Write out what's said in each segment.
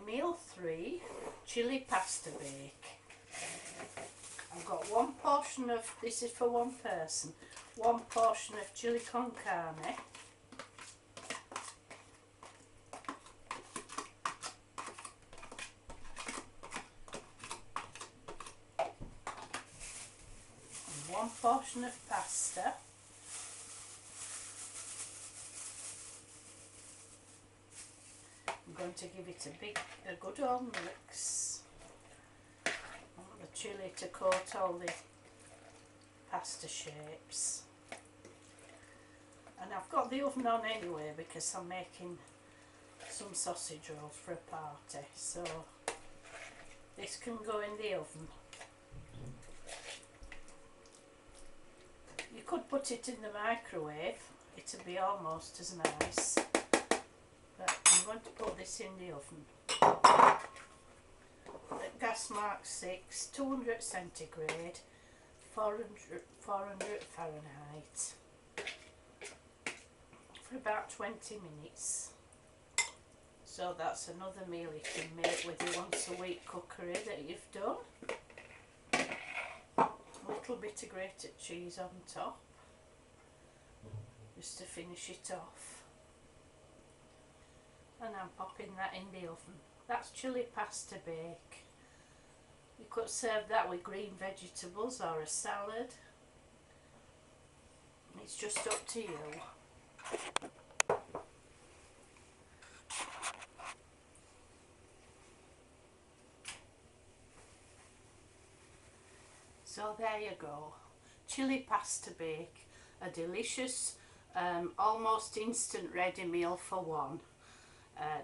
meal 3, chili pasta bake. I've got 1 portion of, this is for 1 person, 1 portion of chili con carne. And 1 portion of pasta. I'm going to give it a good old mix. I want the chilli to coat all the pasta shapes. And I've got the oven on anyway because I'm making some sausage rolls for a party, so this can go in the oven. You could put it in the microwave, it'll be almost as nice. But I'm going to put this in the oven at gas mark 6, 200 centigrade, 400 Fahrenheit for about 20 minutes. So that's another meal you can make with your once a week cookery that you've done. A little bit of grated cheese on top just to finish it off. And I'm popping that in the oven. That's chili pasta bake. You could serve that with green vegetables or a salad. It's just up to you. So there you go. Chili pasta bake. A delicious, almost instant ready meal for 1.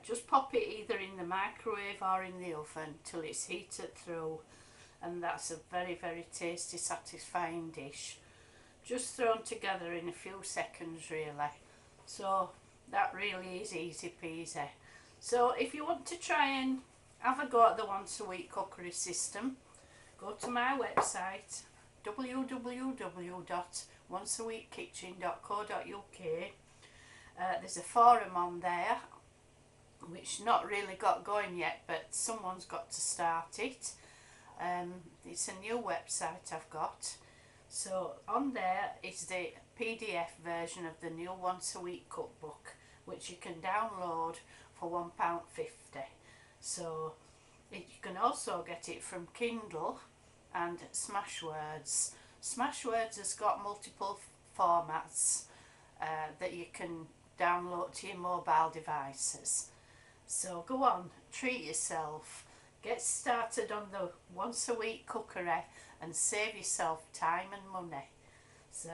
Just pop it either in the microwave or in the oven till it's heated through, and that's a very, very tasty, satisfying dish. Just thrown together in a few seconds really. So that really is easy peasy. So if you want to try and have a go at the once a week cookery system, go to my website www.onceaweekkitchen.co.uk. There's a forum on there which not really got going yet, but someone's got to start it. It's a new website I've got, so on there is the PDF version of the new once a week cookbook, which you can download for £1.50. So you can also get it from Kindle and Smashwords. Smashwords has got multiple formats that you can download to your mobile devices. So go on, treat yourself, get started on the once a week cookery and save yourself time and money. So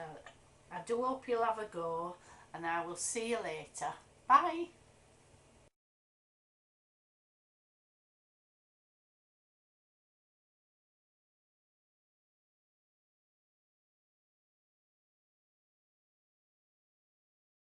I do hope you'll have a go, and I will see you later. Bye.